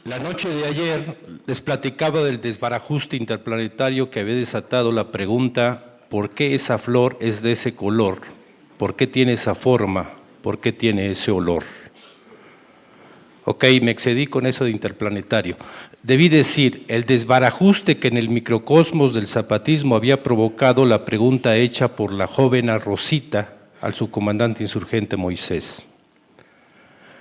La noche de ayer les platicaba del desbarajuste interplanetario que había desatado la pregunta ¿por qué esa flor es de ese color? ¿Por qué tiene esa forma? ¿Por qué tiene ese olor? Ok, me excedí con eso de interplanetario. Debí decir, el desbarajuste que en el microcosmos del zapatismo había provocado la pregunta hecha por la joven Rosita al subcomandante insurgente Moisés.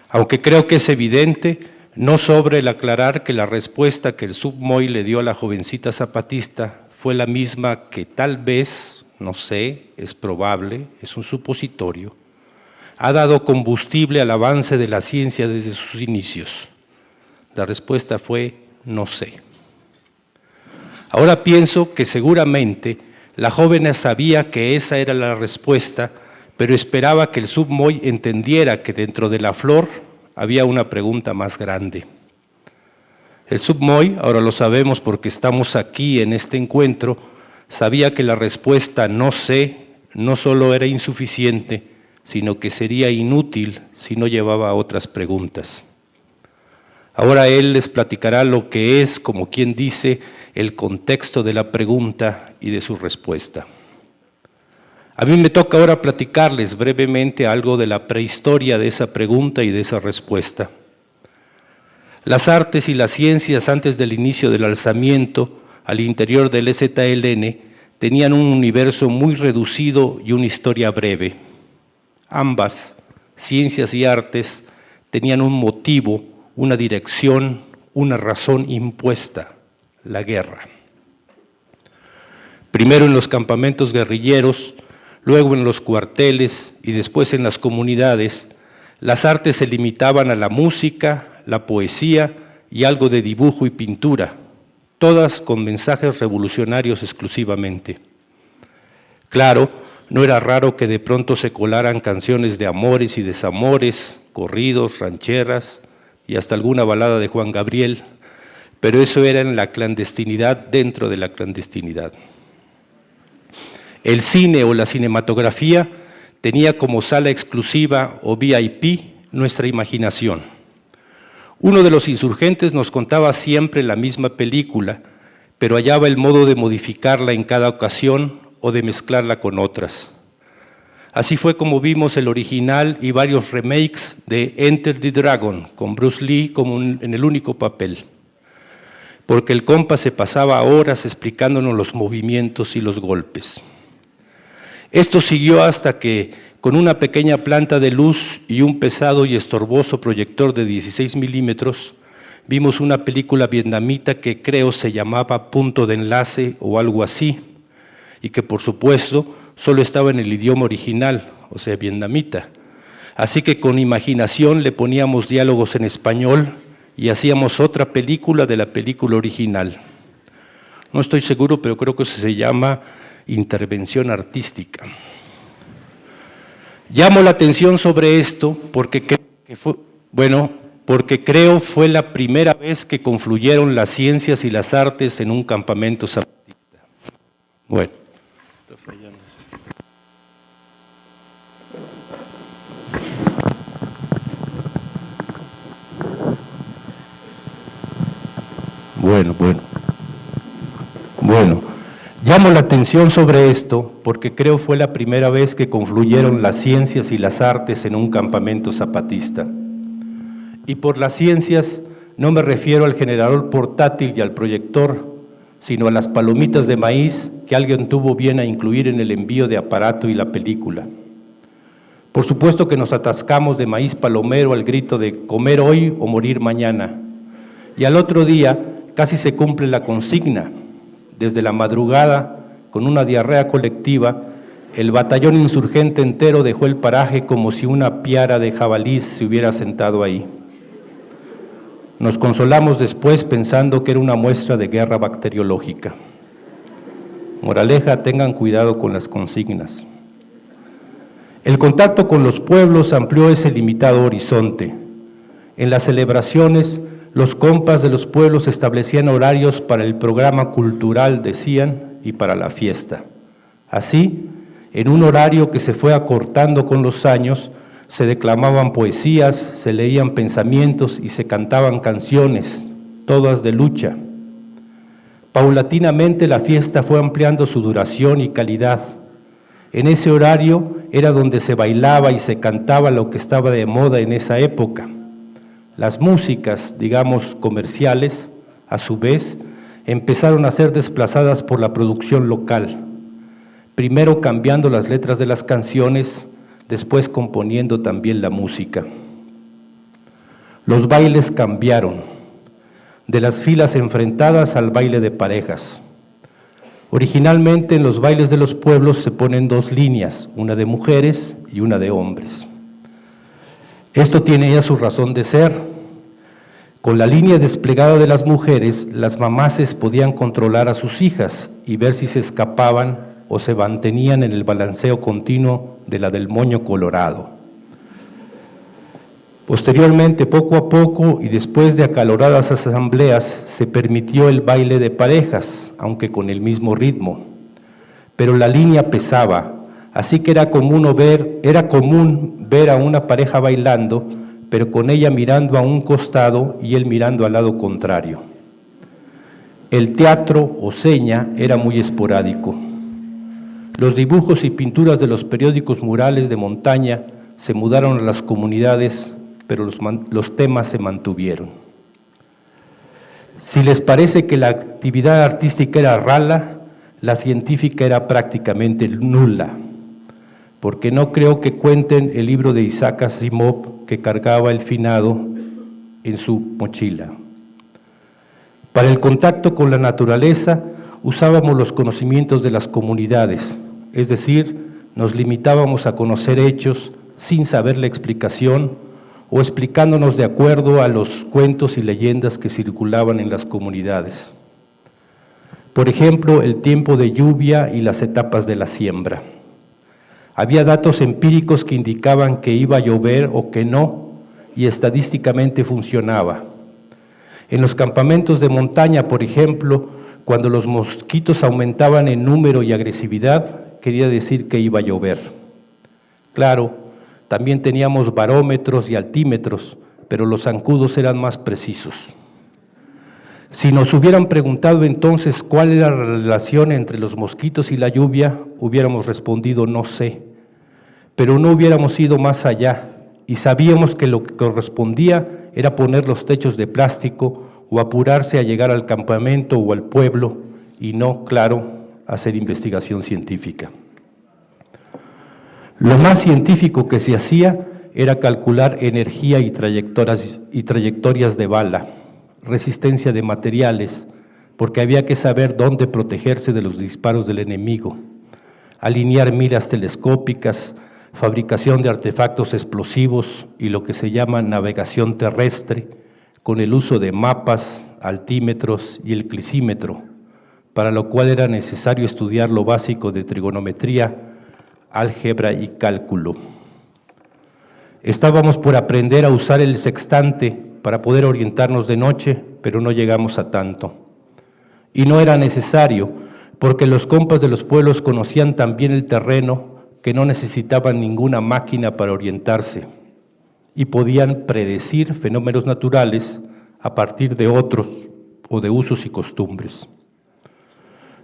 Aunque creo que es evidente, no sobra el aclarar que la respuesta que el subMOI le dio a la jovencita zapatista fue la misma que tal vez, no sé, es probable, es un supositorio, ha dado combustible al avance de la ciencia desde sus inicios. La respuesta fue no sé. Ahora pienso que seguramente la joven sabía que esa era la respuesta, pero esperaba que el subMOI entendiera que dentro de la flor había una pregunta más grande. El subMOI, ahora lo sabemos porque estamos aquí en este encuentro, sabía que la respuesta no sé no solo era insuficiente, sino que sería inútil si no llevaba a otras preguntas. Ahora él les platicará lo que es, como quien dice, el contexto de la pregunta y de su respuesta. A mí me toca ahora platicarles brevemente algo de la prehistoria de esa pregunta y de esa respuesta. Las artes y las ciencias antes del inicio del alzamiento al interior del EZLN tenían un universo muy reducido y una historia breve. Ambas, ciencias y artes, tenían un motivo, una dirección, una razón impuesta, la guerra. Primero en los campamentos guerrilleros, luego en los cuarteles y después en las comunidades, las artes se limitaban a la música, la poesía y algo de dibujo y pintura, todas con mensajes revolucionarios exclusivamente. Claro, no era raro que de pronto se colaran canciones de amores y desamores, corridos, rancheras y hasta alguna balada de Juan Gabriel, pero eso era en la clandestinidad dentro de la clandestinidad. El cine o la cinematografía tenía como sala exclusiva o VIP nuestra imaginación. Uno de los insurgentes nos contaba siempre la misma película, pero hallaba el modo de modificarla en cada ocasión o de mezclarla con otras. Así fue como vimos el original y varios remakes de Enter the Dragon, con Bruce Lee como en el único papel, porque el compa se pasaba horas explicándonos los movimientos y los golpes. Esto siguió hasta que, con una pequeña planta de luz y un pesado y estorboso proyector de 16 milímetros, vimos una película vietnamita que creo se llamaba Punto de Enlace o algo así, y que por supuesto solo estaba en el idioma original, o sea, vietnamita. Así que con imaginación le poníamos diálogos en español y hacíamos otra película de la película original. No estoy seguro, pero creo que eso se llama intervención artística. Llamo la atención sobre esto porque creo fue la primera vez que confluyeron las ciencias y las artes en un campamento zapatista. Bueno. Llamo la atención sobre esto porque creo fue la primera vez que confluyeron las ciencias y las artes en un campamento zapatista. Y por las ciencias no me refiero al generador portátil y al proyector, sino a las palomitas de maíz que alguien tuvo bien a incluir en el envío de aparato y la película. Por supuesto que nos atascamos de maíz palomero al grito de comer hoy o morir mañana. Y al otro día casi se cumple la consigna. Desde la madrugada, con una diarrea colectiva, el batallón insurgente entero dejó el paraje como si una piara de jabalís se hubiera sentado ahí. Nos consolamos después pensando que era una muestra de guerra bacteriológica. Moraleja, tengan cuidado con las consignas. El contacto con los pueblos amplió ese limitado horizonte. En las celebraciones, los compas de los pueblos establecían horarios para el programa cultural, decían, y para la fiesta. Así, en un horario que se fue acortando con los años, se declamaban poesías, se leían pensamientos y se cantaban canciones, todas de lucha. Paulatinamente la fiesta fue ampliando su duración y calidad. En ese horario era donde se bailaba y se cantaba lo que estaba de moda en esa época. Las músicas, digamos, comerciales, a su vez, empezaron a ser desplazadas por la producción local, primero cambiando las letras de las canciones, después componiendo también la música. Los bailes cambiaron, de las filas enfrentadas al baile de parejas. Originalmente en los bailes de los pueblos se ponen dos líneas, una de mujeres y una de hombres. Esto tiene ya su razón de ser. Con la línea desplegada de las mujeres, las mamases podían controlar a sus hijas y ver si se escapaban o se mantenían en el balanceo continuo de la del moño colorado. Posteriormente, poco a poco y después de acaloradas asambleas, se permitió el baile de parejas, aunque con el mismo ritmo. Pero la línea pesaba, así que era común ver a una pareja bailando, pero con ella mirando a un costado y él mirando al lado contrario. El teatro o seña era muy esporádico. Los dibujos y pinturas de los periódicos murales de montaña se mudaron a las comunidades, pero los temas se mantuvieron. Si les parece que la actividad artística era rala, la científica era prácticamente nula, porque no creo que cuenten el libro de Isaac Asimov que cargaba el finado en su mochila. Para el contacto con la naturaleza usábamos los conocimientos de las comunidades, es decir, nos limitábamos a conocer hechos sin saber la explicación o explicándonos de acuerdo a los cuentos y leyendas que circulaban en las comunidades. Por ejemplo, el tiempo de lluvia y las etapas de la siembra. Había datos empíricos que indicaban que iba a llover o que no, y estadísticamente funcionaba. En los campamentos de montaña, por ejemplo, cuando los mosquitos aumentaban en número y agresividad, quería decir que iba a llover. Claro, también teníamos barómetros y altímetros, pero los zancudos eran más precisos. Si nos hubieran preguntado entonces cuál era la relación entre los mosquitos y la lluvia, hubiéramos respondido no sé, pero no hubiéramos ido más allá y sabíamos que lo que correspondía era poner los techos de plástico o apurarse a llegar al campamento o al pueblo y no, claro, hacer investigación científica. Lo más científico que se hacía era calcular energía y trayectorias de bala, resistencia de materiales, porque había que saber dónde protegerse de los disparos del enemigo, alinear miras telescópicas, fabricación de artefactos explosivos y lo que se llama navegación terrestre, con el uso de mapas, altímetros y el clisímetro, para lo cual era necesario estudiar lo básico de trigonometría, álgebra y cálculo. Estábamos por aprender a usar el sextante para poder orientarnos de noche, pero no llegamos a tanto. Y no era necesario, porque los compas de los pueblos conocían tan bien el terreno que no necesitaban ninguna máquina para orientarse y podían predecir fenómenos naturales a partir de otros o de usos y costumbres.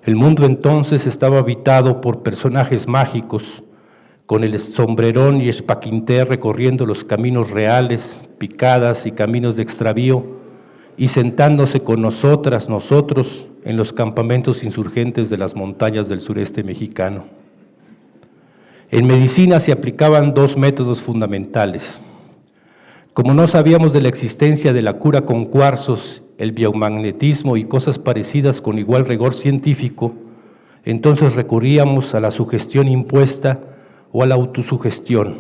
El mundo entonces estaba habitado por personajes mágicos, con el sombrerón y espaquinté recorriendo los caminos reales, picadas y caminos de extravío, y sentándose con nosotros, en los campamentos insurgentes de las montañas del sureste mexicano. En medicina se aplicaban dos métodos fundamentales. Como no sabíamos de la existencia de la cura con cuarzos, el biomagnetismo y cosas parecidas con igual rigor científico, entonces recurríamos a la sugestión impuesta o a la autosugestión.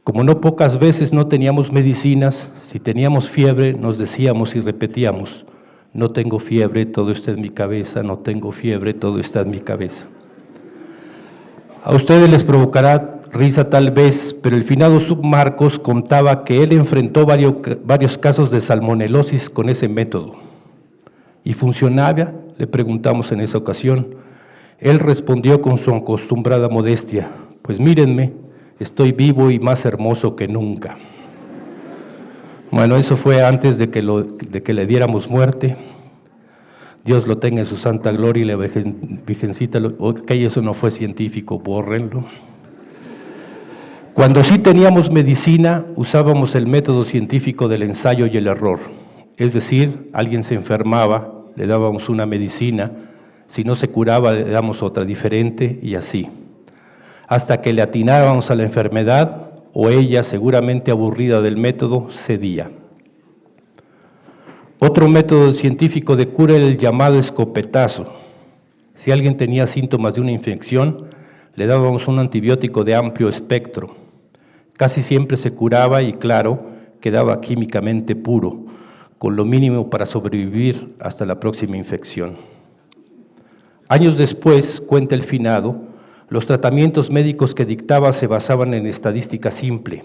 Como no pocas veces no teníamos medicinas, si teníamos fiebre nos decíamos y repetíamos, no tengo fiebre, todo está en mi cabeza, no tengo fiebre, todo está en mi cabeza. A ustedes les provocará risa tal vez, pero el finado Submarcos contaba que él enfrentó varios casos de salmonelosis con ese método. ¿Y funcionaba?, le preguntamos en esa ocasión. Él respondió con su acostumbrada modestia, pues mírenme, estoy vivo y más hermoso que nunca. Bueno, eso fue antes de que le diéramos muerte. Dios lo tenga en su santa gloria y la Virgencita, ok, eso no fue científico, bórrenlo. Cuando sí teníamos medicina, usábamos el método científico del ensayo y el error. Es decir, alguien se enfermaba, le dábamos una medicina, si no se curaba le damos otra diferente y así. Hasta que le atinábamos a la enfermedad o ella, seguramente aburrida del método, cedía. Otro método científico de cura era el llamado escopetazo. Si alguien tenía síntomas de una infección, le dábamos un antibiótico de amplio espectro. Casi siempre se curaba y, claro, quedaba químicamente puro, con lo mínimo para sobrevivir hasta la próxima infección. Años después, cuenta el finado, los tratamientos médicos que dictaba se basaban en estadística simple.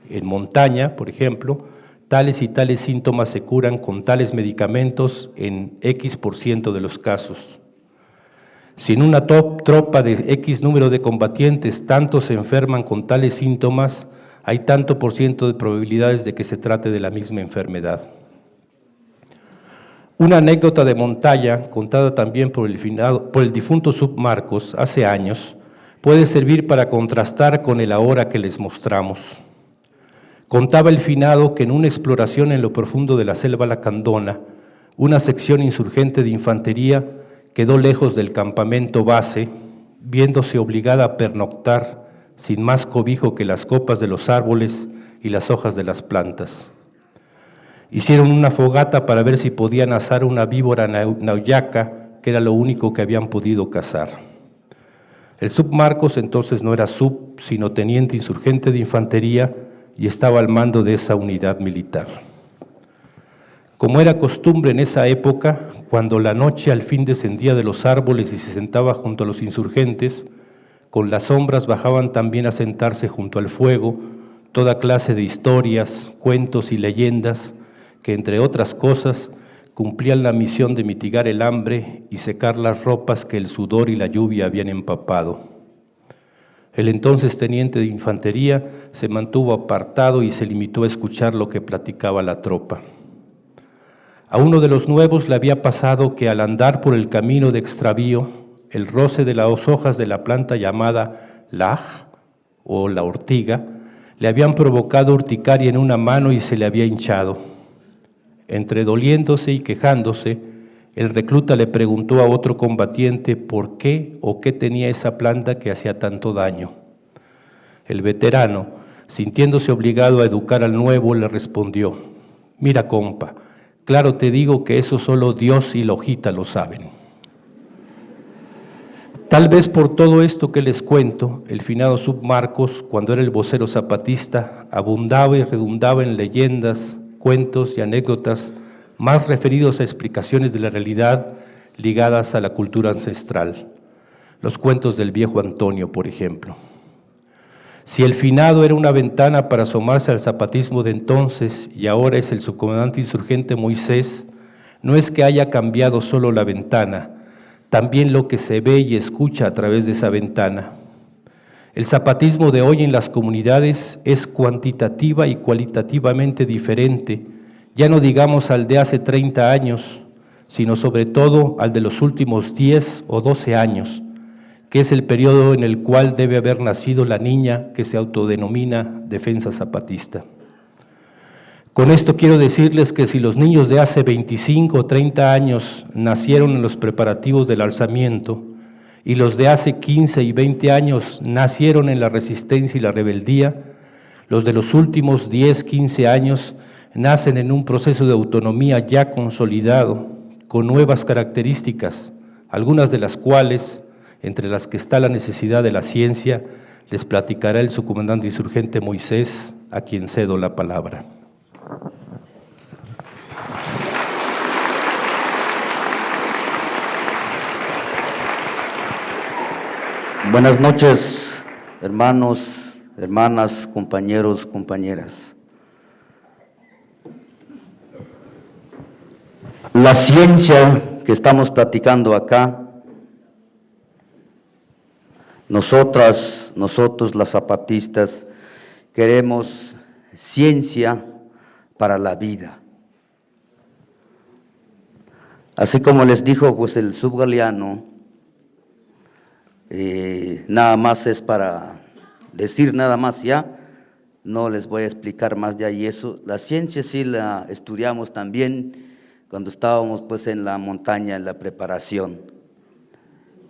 En montaña, por ejemplo, tales y tales síntomas se curan con tales medicamentos en X% de los casos. Si en una tropa de X número de combatientes tantos se enferman con tales síntomas, hay tanto por ciento de probabilidades de que se trate de la misma enfermedad. Una anécdota de montaña, contada también por el difunto Submarcos hace años, puede servir para contrastar con el ahora que les mostramos. Contaba el finado que en una exploración en lo profundo de la selva lacandona, una sección insurgente de infantería quedó lejos del campamento base, viéndose obligada a pernoctar sin más cobijo que las copas de los árboles y las hojas de las plantas. Hicieron una fogata para ver si podían asar una víbora nauyaca, que era lo único que habían podido cazar. El Submarcos entonces no era sub, sino teniente insurgente de infantería y estaba al mando de esa unidad militar. Como era costumbre en esa época, cuando la noche al fin descendía de los árboles y se sentaba junto a los insurgentes, con las sombras bajaban también a sentarse junto al fuego toda clase de historias, cuentos y leyendas que, entre otras cosas, cumplían la misión de mitigar el hambre y secar las ropas que el sudor y la lluvia habían empapado. El entonces teniente de infantería se mantuvo apartado y se limitó a escuchar lo que platicaba la tropa. A uno de los nuevos le había pasado que al andar por el camino de extravío, el roce de las hojas de la planta llamada laj o la ortiga le habían provocado urticaria en una mano y se le había hinchado. Entre doliéndose y quejándose, el recluta le preguntó a otro combatiente por qué o qué tenía esa planta que hacía tanto daño. El veterano, sintiéndose obligado a educar al nuevo, le respondió: «Mira, compa, claro te digo que eso solo Dios y la hojita lo saben». Tal vez por todo esto que les cuento, el finado Submarcos, cuando era el vocero zapatista, abundaba y redundaba en leyendas, cuentos y anécdotas más referidos a explicaciones de la realidad ligadas a la cultura ancestral. Los cuentos del viejo Antonio, por ejemplo. Si el finado era una ventana para asomarse al zapatismo de entonces y ahora es el subcomandante insurgente Moisés, no es que haya cambiado solo la ventana, también lo que se ve y escucha a través de esa ventana. El zapatismo de hoy en las comunidades es cuantitativa y cualitativamente diferente, ya no digamos al de hace 30 años, sino sobre todo al de los últimos 10 o 12 años, que es el periodo en el cual debe haber nacido la niña que se autodenomina defensa zapatista. Con esto quiero decirles que si los niños de hace 25 o 30 años nacieron en los preparativos del alzamiento y los de hace 15 y 20 años nacieron en la resistencia y la rebeldía, los de los últimos 10, 15 años nacen en un proceso de autonomía ya consolidado, con nuevas características, algunas de las cuales, entre las que está la necesidad de la ciencia, les platicará el subcomandante insurgente Moisés, a quien cedo la palabra. Buenas noches, hermanos, hermanas, compañeros, compañeras. La ciencia que estamos platicando acá, nosotros las zapatistas, queremos ciencia para la vida. Así como les dijo pues el subgaleano, nada más es para decir nada más ya, no les voy a explicar más de ahí eso. La ciencia sí la estudiamos también cuando estábamos pues en la montaña, en la preparación.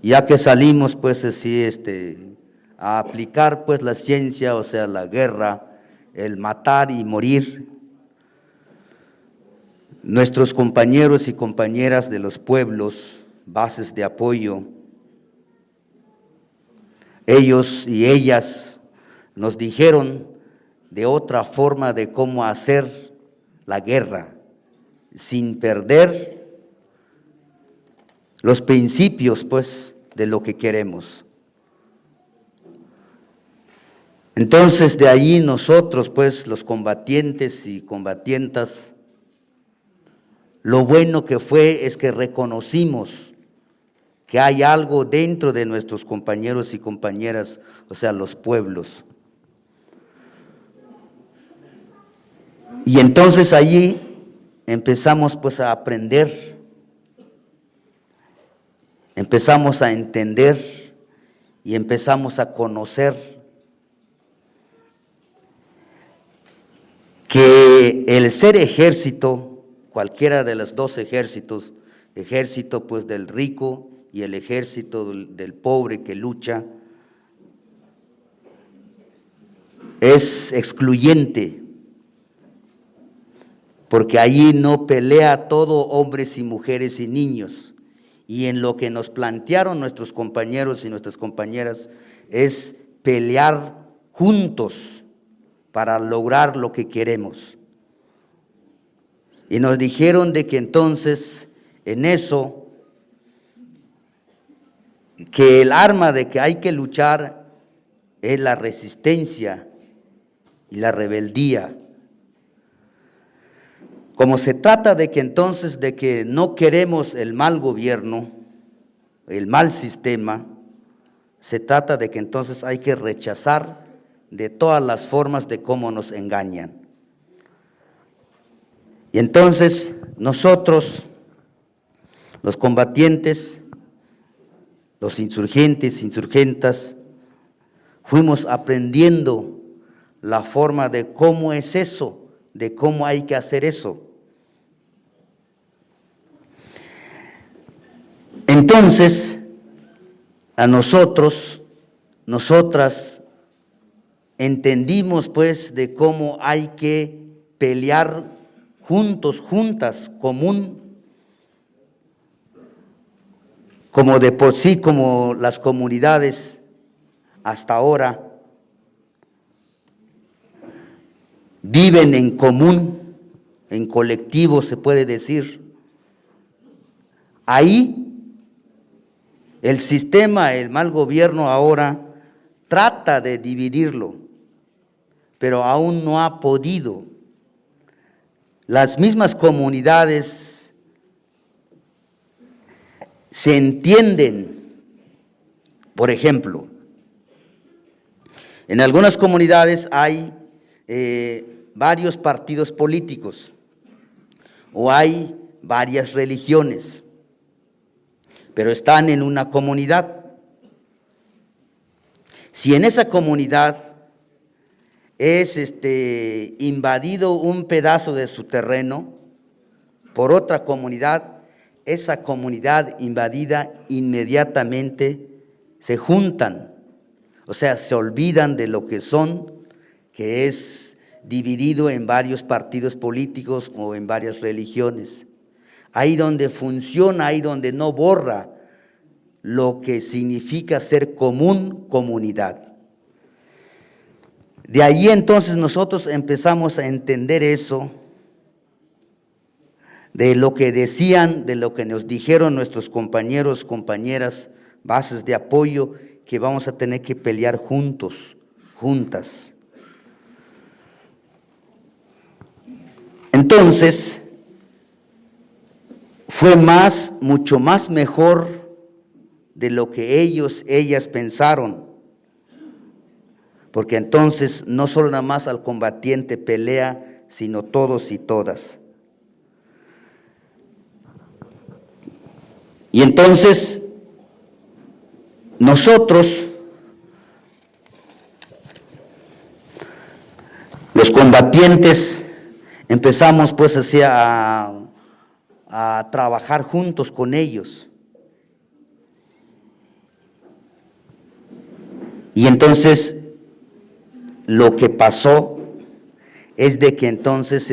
Ya que salimos pues así a aplicar pues la ciencia, o sea la guerra, el matar y morir, nuestros compañeros y compañeras de los pueblos, bases de apoyo, ellos y ellas nos dijeron de otra forma de cómo hacer la guerra sin perder los principios pues de lo que queremos. Entonces de ahí nosotros pues los combatientes y combatientas, lo bueno que fue es que reconocimos que hay algo dentro de nuestros compañeros y compañeras, o sea los pueblos. Y entonces allí empezamos pues a aprender, empezamos a entender y empezamos a conocer que el ser ejército, cualquiera de los dos ejércitos, ejército pues del rico y el ejército del pobre que lucha, es excluyente, porque allí no pelea todo hombres y mujeres y niños, y en lo que nos plantearon nuestros compañeros y nuestras compañeras es pelear juntos para lograr lo que queremos. Y nos dijeron de que entonces en eso, que el arma de que hay que luchar es la resistencia y la rebeldía. Como se trata de que entonces de que no queremos el mal gobierno, el mal sistema, se trata de que entonces hay que rechazar de todas las formas de cómo nos engañan. Y entonces nosotros, los combatientes, los insurgentes, insurgentas, fuimos aprendiendo la forma de cómo es eso, de cómo hay que hacer eso. Entonces, a nosotros, nosotras, entendimos pues de cómo hay que pelear juntos, juntas, común, como de por sí, como las comunidades hasta ahora viven en común, en colectivo se puede decir. Ahí el sistema, el mal gobierno ahora trata de dividirlo, pero aún no ha podido. Las mismas comunidades se entienden. Por ejemplo, en algunas comunidades hay varios partidos políticos o hay varias religiones, pero están en una comunidad. Si en esa comunidad es invadido un pedazo de su terreno por otra comunidad, esa comunidad invadida inmediatamente se juntan, o sea, se olvidan de lo que son, que es dividido en varios partidos políticos o en varias religiones. Ahí donde funciona, ahí donde no borra lo que significa ser común, comunidad. De ahí entonces nosotros empezamos a entender eso, de lo que decían, de lo que nos dijeron nuestros compañeros, compañeras, bases de apoyo, que vamos a tener que pelear juntos, juntas. Entonces, fue mucho más mejor de lo que ellas pensaron, porque entonces no solo nada más al combatiente pelea sino todos y todas. Y entonces, nosotros, los combatientes, empezamos pues así a trabajar juntos con ellos. Y entonces, lo que pasó es de que entonces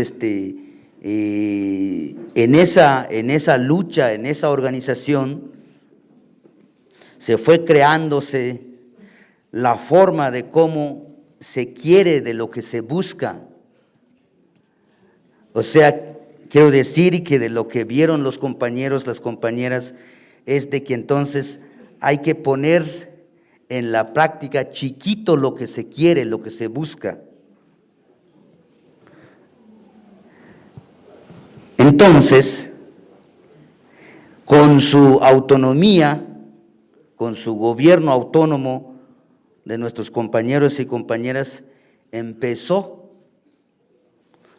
en esa lucha, en esa organización, se fue creándose la forma de cómo se quiere, de lo que se busca. O sea, quiero decir que de lo que vieron los compañeros, las compañeras, es de que entonces hay que poner en la práctica chiquito lo que se quiere, lo que se busca. Entonces, con su autonomía, con su gobierno autónomo de nuestros compañeros y compañeras, empezó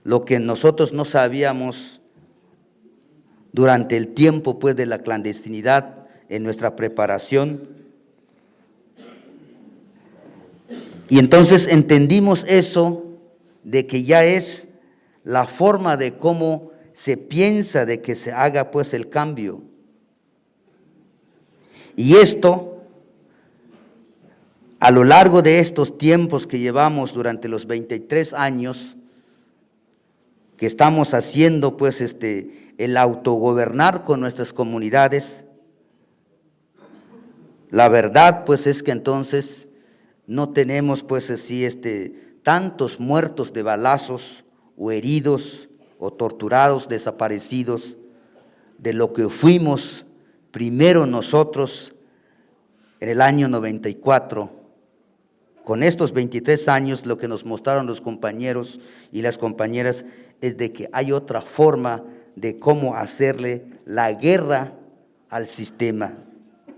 lo que nosotros no sabíamos durante el tiempo pues de la clandestinidad en nuestra preparación. Y entonces entendimos eso, de que ya es la forma de cómo se piensa de que se haga pues el cambio. Y esto, a lo largo de estos tiempos que llevamos durante los 23 años, que estamos haciendo pues el autogobernar con nuestras comunidades, la verdad pues es que entonces no tenemos pues así tantos muertos de balazos o heridos o torturados, desaparecidos, de lo que fuimos primero nosotros en el año 94. Con estos 23 años lo que nos mostraron los compañeros y las compañeras es de que hay otra forma de cómo hacerle la guerra al sistema,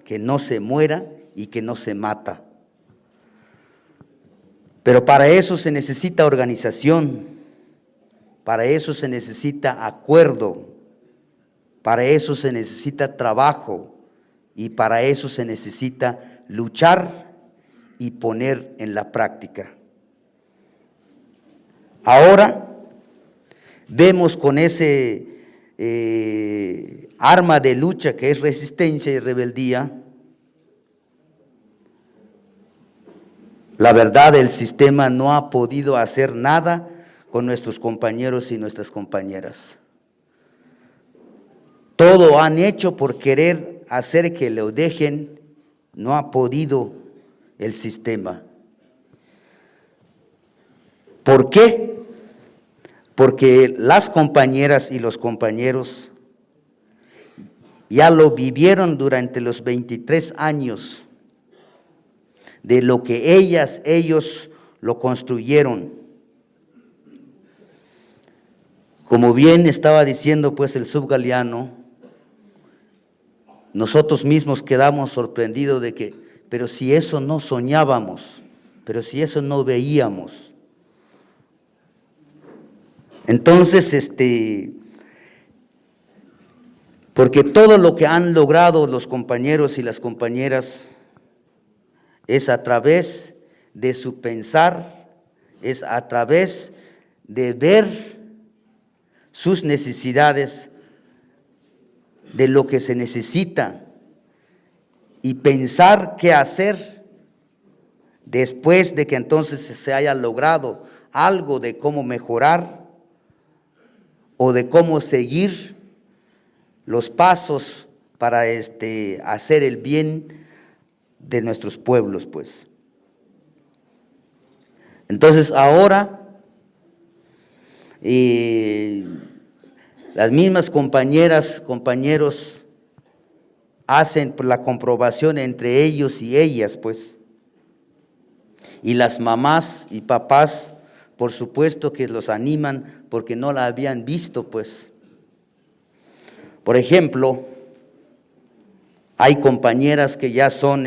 que no se muera y que no se mata. Pero para eso se necesita organización, para eso se necesita acuerdo, para eso se necesita trabajo y para eso se necesita luchar y poner en la práctica. Ahora vemos con ese arma de lucha que es resistencia y rebeldía. La verdad, el sistema no ha podido hacer nada con nuestros compañeros y nuestras compañeras. Todo han hecho por querer hacer que lo dejen, no ha podido el sistema. ¿Por qué? Porque las compañeras y los compañeros ya lo vivieron durante los 23 años de lo que ellos lo construyeron. Como bien estaba diciendo pues el subgaleano, nosotros mismos quedamos sorprendidos de que, pero si eso no soñábamos, pero si eso no veíamos. Entonces, porque todo lo que han logrado los compañeros y las compañeras es a través de su pensar, es a través de ver sus necesidades, de lo que se necesita y pensar qué hacer después de que entonces se haya logrado algo de cómo mejorar o de cómo seguir los pasos para hacer el bien de nuestros pueblos, pues. Entonces ahora las mismas compañeras, compañeros hacen la comprobación entre ellos y ellas, pues. Y las mamás y papás, por supuesto que los animan porque no la habían visto, pues. Por ejemplo, hay compañeras que ya son,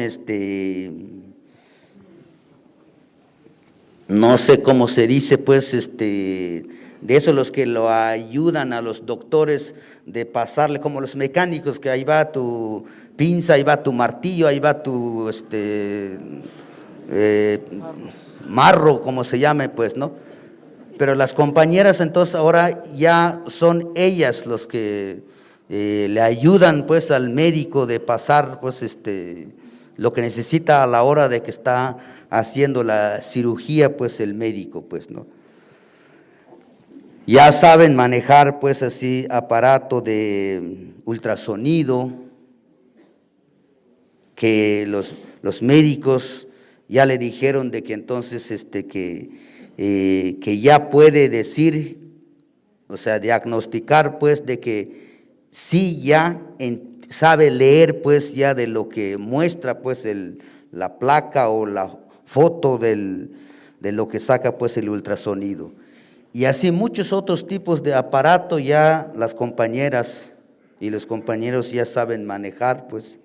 no sé cómo se dice, pues, de esos los que lo ayudan a los doctores de pasarle, como los mecánicos, que ahí va tu pinza, ahí va tu martillo, ahí va tu marro, como se llame, pues, ¿no? Pero las compañeras entonces ahora ya son ellas los que le ayudan pues al médico de pasar pues lo que necesita a la hora de que está haciendo la cirugía pues el médico, pues, ¿no? Ya saben manejar pues así aparato de ultrasonido, que los médicos ya le dijeron de que entonces que ya puede decir, o sea, diagnosticar pues de que sí ya sabe leer pues ya de lo que muestra pues la placa o la foto de lo que saca pues el ultrasonido. Y así muchos otros tipos de aparato ya las compañeras y los compañeros ya saben manejar pues,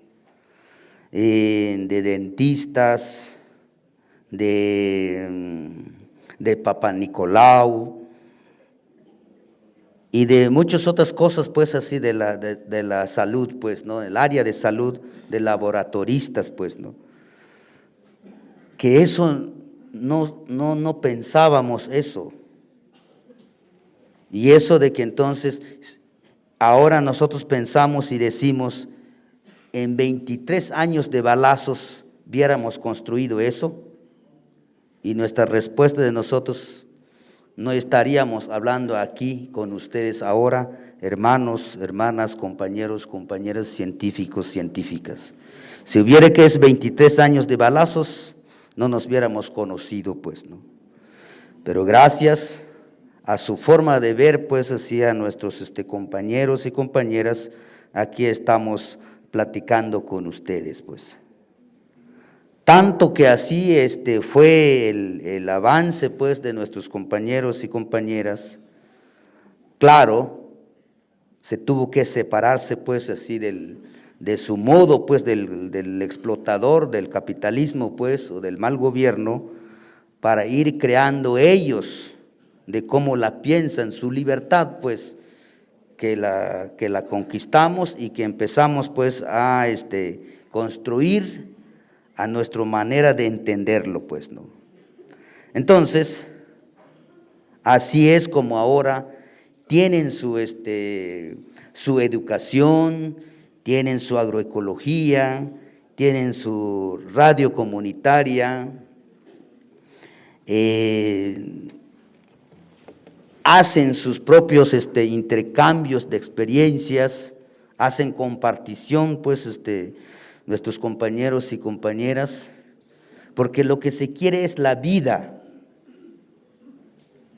de dentistas, de Papá Nicolau y de muchas otras cosas pues así de la salud pues, ¿no? El área de salud, de laboratoristas pues, ¿no? Que eso no pensábamos eso. Y eso de que entonces ahora nosotros pensamos y decimos, en 23 años de balazos hubiéramos construido eso, y nuestra respuesta de nosotros, no estaríamos hablando aquí con ustedes ahora, hermanos, hermanas, compañeros, compañeras, científicos, científicas. Si hubiera que es 23 años de balazos, no nos hubiéramos conocido pues, ¿no? Pero gracias a su forma de ver, pues así a nuestros compañeros y compañeras, aquí estamos platicando con ustedes, pues. Tanto que así fue el avance, pues, de nuestros compañeros y compañeras. Claro, se tuvo que separarse, pues, así de su modo, pues, del explotador, del capitalismo, pues, o del mal gobierno, para ir creando ellos de cómo la piensan, su libertad, pues, que la conquistamos y que empezamos, pues, a construir a nuestra manera de entenderlo, pues, ¿no? Entonces, así es como ahora tienen su educación, tienen su agroecología, tienen su radio comunitaria, hacen sus propios intercambios de experiencias, hacen compartición, pues, nuestros compañeros y compañeras, porque lo que se quiere es la vida.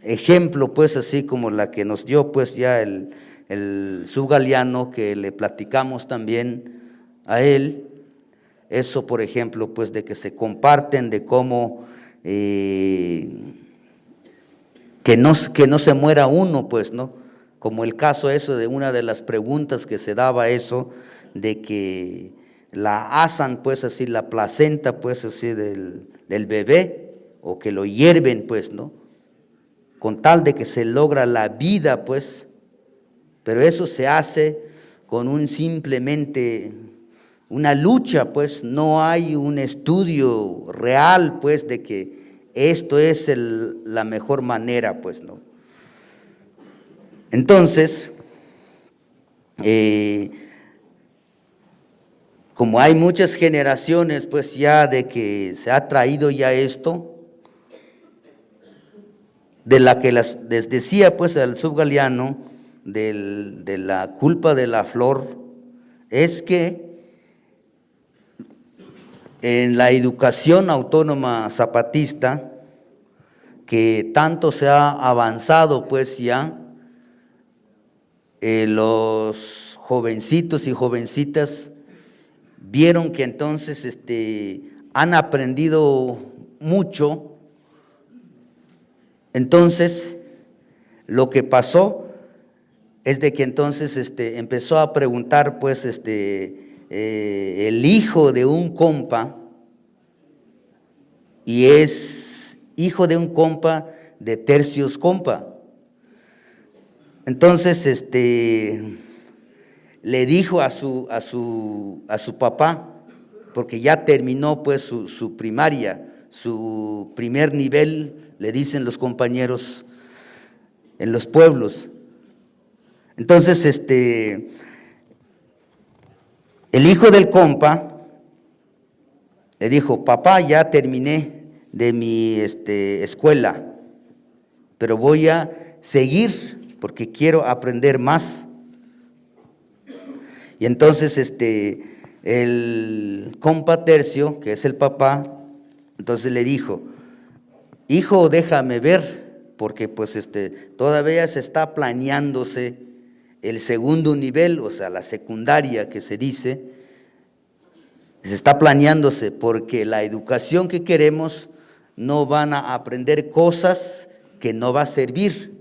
Ejemplo, pues, así como la que nos dio, pues, ya el subgaliano, que le platicamos también a él, eso, por ejemplo, pues, de que se comparten, de cómo que no se muera uno, pues, ¿no? Como el caso eso de una de las preguntas que se daba eso, de que la asan, pues, así, la placenta, pues, así, del bebé, o que lo hierven, pues, ¿no? Con tal de que se logra la vida, pues, pero eso se hace con simplemente una lucha, pues, no hay un estudio real, pues, de que esto es la mejor manera, pues, ¿no? Entonces, como hay muchas generaciones, pues, ya de que se ha traído ya esto, de la que les decía, pues, al subgaliano, de la culpa de la flor, es que en la educación autónoma zapatista, que tanto se ha avanzado, pues, ya, los jovencitos y jovencitas vieron que entonces han aprendido mucho. Entonces, lo que pasó es de que entonces empezó a preguntar, pues, el hijo de un compa, y es hijo de un compa de Tercios Compa. Entonces, le dijo a su papá, porque ya terminó pues su primaria, su primer nivel, le dicen los compañeros en los pueblos. Entonces, el hijo del compa le dijo: papá, ya terminé de mi escuela, pero voy a seguir porque quiero aprender más. Y entonces el compa Tercio, que es el papá, entonces le dijo: hijo, déjame ver, porque pues todavía se está planeándose el segundo nivel, o sea, la secundaria que se dice, se está planeándose, porque la educación que queremos no van a aprender cosas que no va a servir,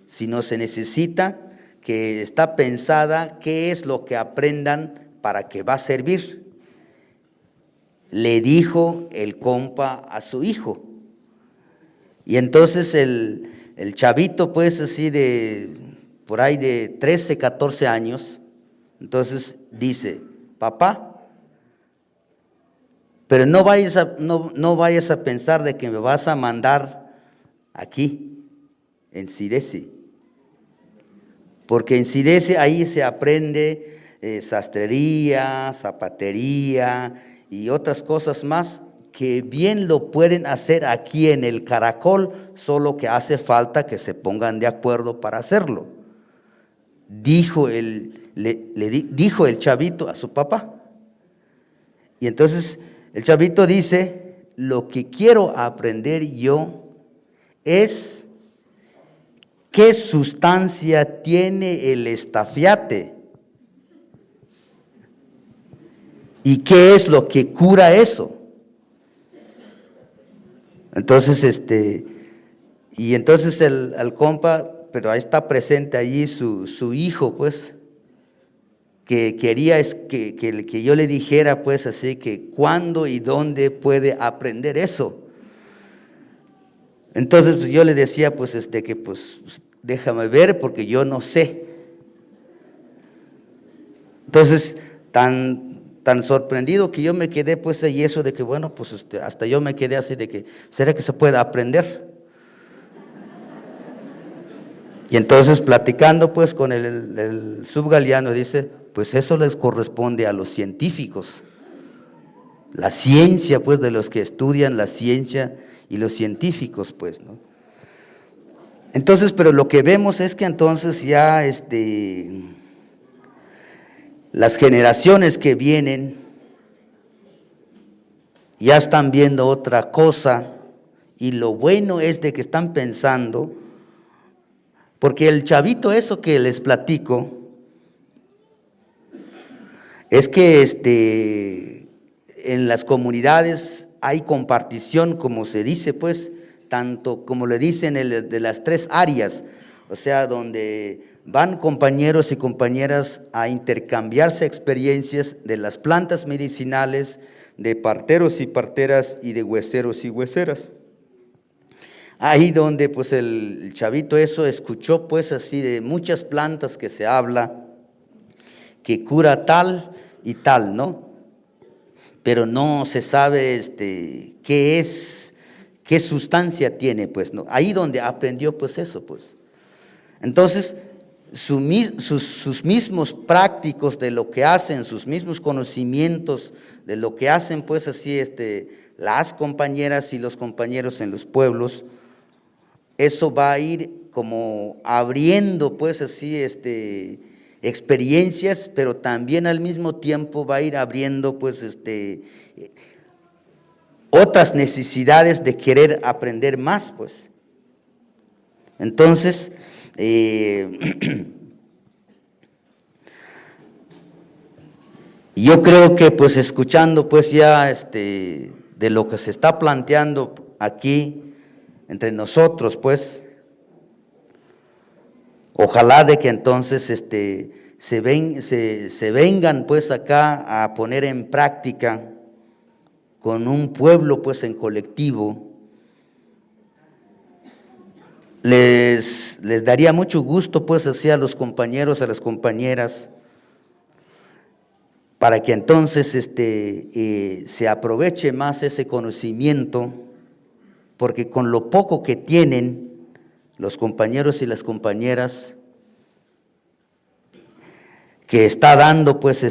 sino se necesita que está pensada qué es lo que aprendan para que va a servir. Le dijo el compa a su hijo. Y entonces el chavito, pues así por ahí de 13, 14 años, entonces dice: papá, pero no vayas a pensar de que me vas a mandar aquí, en Sidesi. Porque en Sidesi ahí se aprende sastrería, zapatería y otras cosas más que bien lo pueden hacer aquí en el Caracol, solo que hace falta que se pongan de acuerdo para hacerlo. Dijo dijo el chavito a su papá. Y entonces el chavito dice: lo que quiero aprender yo es qué sustancia tiene el estafiate y qué es lo que cura eso. Entonces, y entonces el compa, pero ahí está presente allí su hijo, pues, que quería que yo le dijera, pues, así que cuándo y dónde puede aprender eso. Entonces, pues, yo le decía, pues, que pues déjame ver porque yo no sé. Entonces, tan sorprendido que yo me quedé, pues, y eso de que, bueno, pues, hasta yo me quedé así de que, ¿será que se puede aprender? Y entonces, platicando, pues, con el subgaliano, dice: pues eso les corresponde a los científicos. La ciencia, pues, de los que estudian la ciencia y los científicos, pues, ¿no? Entonces, pero lo que vemos es que entonces ya las generaciones que vienen ya están viendo otra cosa, y lo bueno es de que están pensando, porque el chavito eso que les platico, es que en las comunidades hay compartición, como se dice, pues, tanto como le dicen de las 3 áreas, o sea, donde van compañeros y compañeras a intercambiarse experiencias de las plantas medicinales, de parteros y parteras y de hueseros y hueseras. Ahí donde pues el chavito eso escuchó, pues, así de muchas plantas que se habla, que cura tal y tal, ¿no? Pero no se sabe qué es, qué sustancia tiene, pues, ¿no? Ahí donde aprendió, pues, eso, pues. Entonces, sus mismos prácticos de lo que hacen, sus mismos conocimientos de lo que hacen, pues, así, las compañeras y los compañeros en los pueblos, eso va a ir como abriendo, pues, así, experiencias, pero también al mismo tiempo va a ir abriendo, pues, otras necesidades de querer aprender más, pues. Entonces, yo creo que, pues, escuchando, pues, ya de lo que se está planteando aquí entre nosotros, pues, ojalá de que entonces se vengan, pues, acá a poner en práctica con un pueblo, pues, en colectivo, les daría mucho gusto pues así a los compañeros, a las compañeras, para que entonces se aproveche más ese conocimiento, porque con lo poco que tienen los compañeros y las compañeras, que está dando pues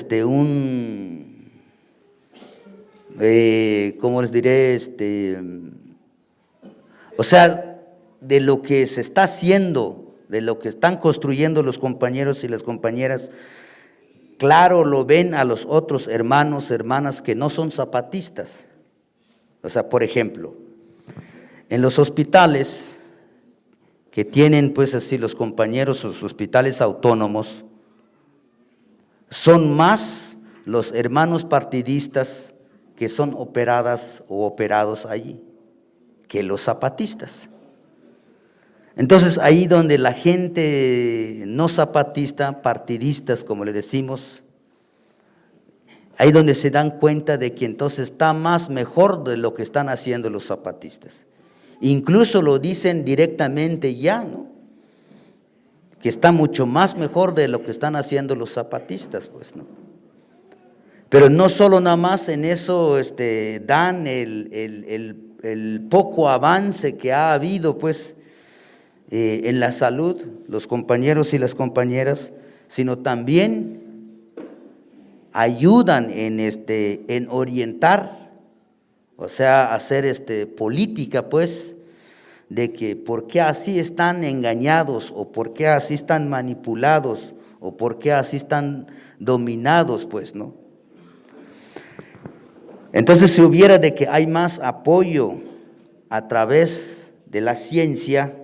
¿cómo les diré? O sea, de lo que se está haciendo, de lo que están construyendo los compañeros y las compañeras, claro lo ven a los otros hermanos, hermanas que no son zapatistas. O sea, por ejemplo, en los hospitales que tienen pues así los compañeros, sus hospitales autónomos, son más los hermanos partidistas que son operadas o operados allí que los zapatistas. Entonces ahí donde la gente no zapatista, partidistas como le decimos, ahí donde se dan cuenta de que entonces está más mejor de lo que están haciendo los zapatistas. Incluso lo dicen directamente ya, ¿no? Que está mucho más mejor de lo que están haciendo los zapatistas, pues, ¿no? Pero no solo nada más en eso dan el poco avance que ha habido, pues, en la salud, los compañeros y las compañeras, sino también ayudan en orientar, o sea, hacer política, pues, de que por qué así están engañados, o por qué así están manipulados, o por qué así están dominados, pues, ¿no? Entonces, si hubiera de que hay más apoyo a través de la ciencia,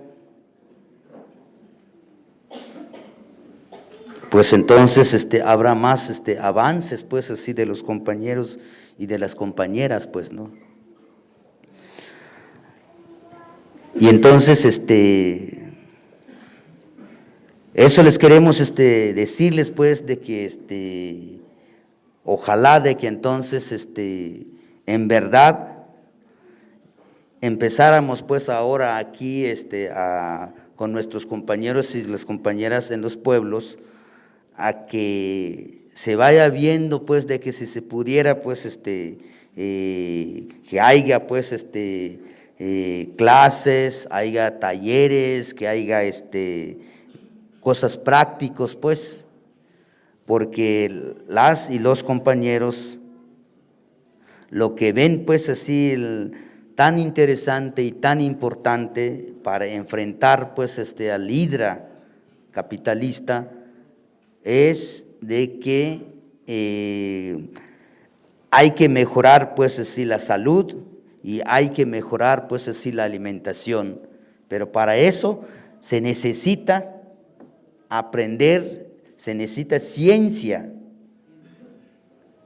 pues entonces habrá más avances, pues, así de los compañeros y de las compañeras, pues, ¿no? Y entonces, eso les queremos decirles, pues, de que ojalá de que entonces, en verdad, empezáramos, pues, ahora aquí, con nuestros compañeros y las compañeras en los pueblos, a que se vaya viendo, pues, de que si se pudiera, pues, que haya, pues, clases, haya talleres, que haya cosas prácticas, pues, porque las y los compañeros lo que ven, pues, así tan interesante y tan importante para enfrentar, pues, al hidra capitalista, es de que hay que mejorar, pues, así la salud, y hay que mejorar, pues, así la alimentación, pero para eso se necesita aprender, se necesita ciencia.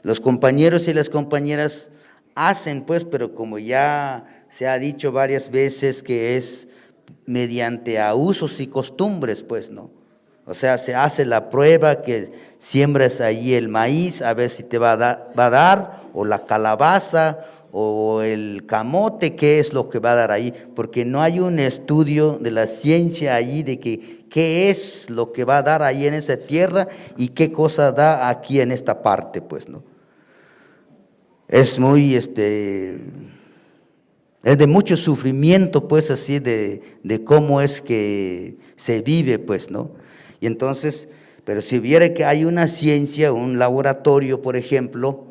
Los compañeros y las compañeras hacen, pues, pero como ya se ha dicho varias veces, que es mediante a usos y costumbres, pues, ¿no? O sea, se hace la prueba que siembras allí el maíz, a ver si te va a dar, o la calabaza, o el camote, qué es lo que va a dar ahí, porque no hay un estudio de la ciencia allí de que qué es lo que va a dar ahí en esa tierra y qué cosa da aquí en esta parte, pues, ¿no? Es muy, es de mucho sufrimiento, pues, así de cómo es que se vive, pues, ¿no? Y entonces, pero si viera que hay una ciencia, un laboratorio, por ejemplo,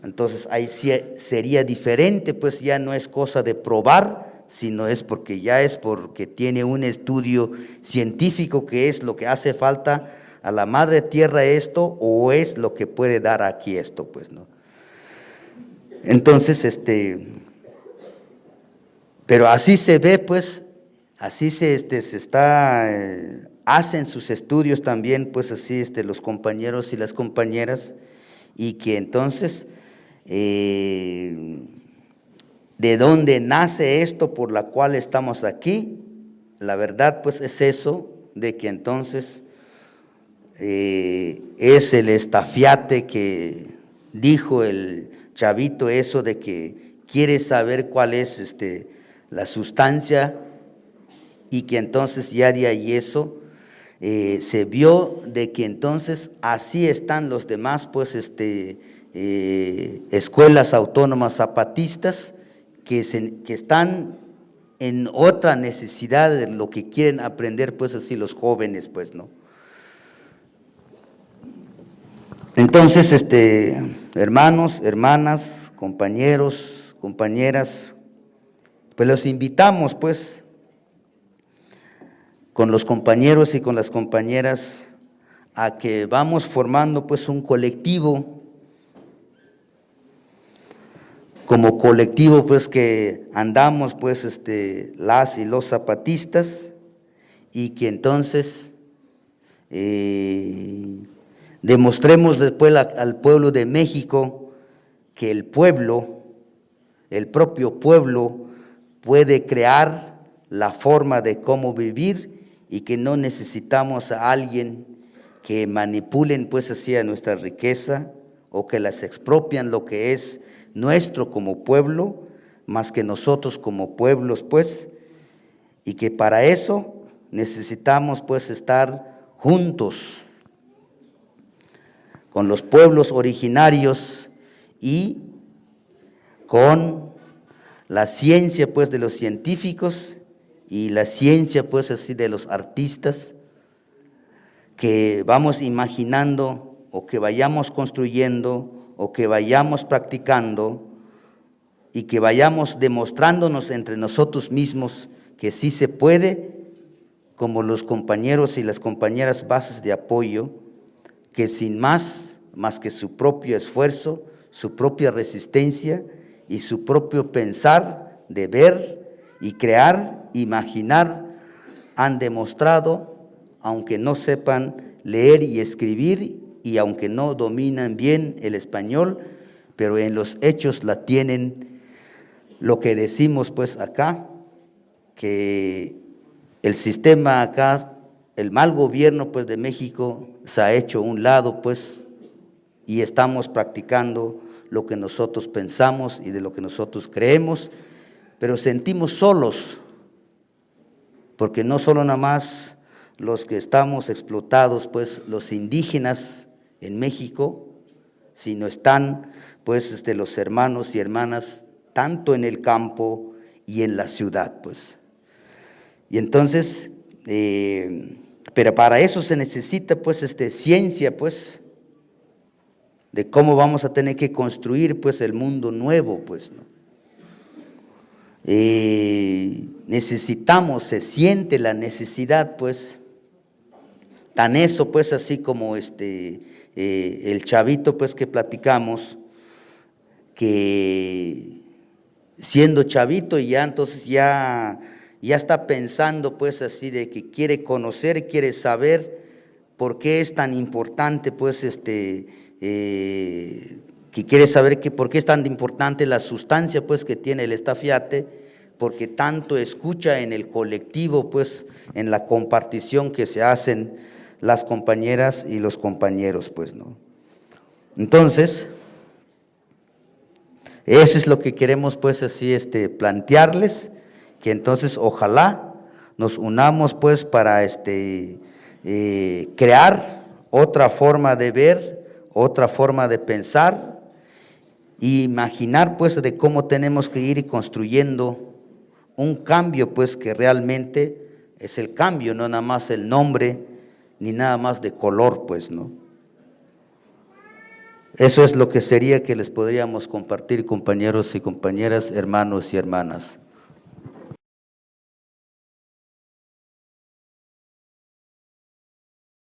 entonces ahí sí sería diferente, pues ya no es cosa de probar, sino es porque tiene un estudio científico que es lo que hace falta a la madre tierra esto, o es lo que puede dar aquí esto, pues, ¿no? Entonces, pero así se ve, pues, así se está, hacen sus estudios también, pues, así los compañeros y las compañeras, y que entonces, de dónde nace esto por la cual estamos aquí, la verdad, pues, es eso, de que entonces es el estafiate que dijo el chavito, eso de que quiere saber cuál es la sustancia y que entonces ya de ahí eso se vio de que entonces así están los demás pues escuelas autónomas zapatistas que están en otra necesidad de lo que quieren aprender pues así los jóvenes pues, ¿no? Entonces, hermanos, hermanas, compañeros, compañeras, pues los invitamos pues con los compañeros y con las compañeras a que vamos formando pues un colectivo, como colectivo pues que andamos pues las y los zapatistas, y que entonces demostremos después al pueblo de México que el pueblo, el propio pueblo, puede crear la forma de cómo vivir y que no necesitamos a alguien que manipulen pues así a nuestra riqueza o que las expropian lo que es nuestro como pueblo, más que nosotros como pueblos pues, y que para eso necesitamos pues estar juntos con los pueblos originarios y con la ciencia pues de los científicos y la ciencia pues así de los artistas, que vamos imaginando o que vayamos construyendo o que vayamos practicando y que vayamos demostrándonos entre nosotros mismos que sí se puede, como los compañeros y las compañeras bases de apoyo, que sin más que su propio esfuerzo, su propia resistencia y su propio pensar de ver y crear, imaginar, han demostrado, aunque no sepan leer y escribir y aunque no dominan bien el español, pero en los hechos la tienen, lo que decimos pues acá, que el sistema acá, el mal gobierno pues de México se ha hecho a un lado pues, y estamos practicando lo que nosotros pensamos y de lo que nosotros creemos, pero sentimos solos, porque no solo nada más los que estamos explotados, pues los indígenas en México, sino están pues los hermanos y hermanas tanto en el campo y en la ciudad pues. Y entonces, pero para eso se necesita pues ciencia pues, de cómo vamos a tener que construir pues el mundo nuevo pues, ¿no? Necesitamos, se siente la necesidad pues, tan eso pues así como el chavito pues que platicamos, que siendo chavito ya entonces ya está pensando pues así de que quiere conocer, quiere saber por qué es tan importante pues que quiere saber que por qué es tan importante la sustancia pues que tiene el estafiate, porque tanto escucha en el colectivo pues en la compartición que se hacen las compañeras y los compañeros pues, ¿no? Entonces, eso es lo que queremos pues así plantearles, que entonces ojalá nos unamos pues para crear otra forma de ver, otra forma de pensar e imaginar pues de cómo tenemos que ir construyendo un cambio pues que realmente es el cambio, no nada más el nombre ni nada más de color pues, ¿no? Eso es lo que sería que les podríamos compartir, compañeros y compañeras, hermanos y hermanas.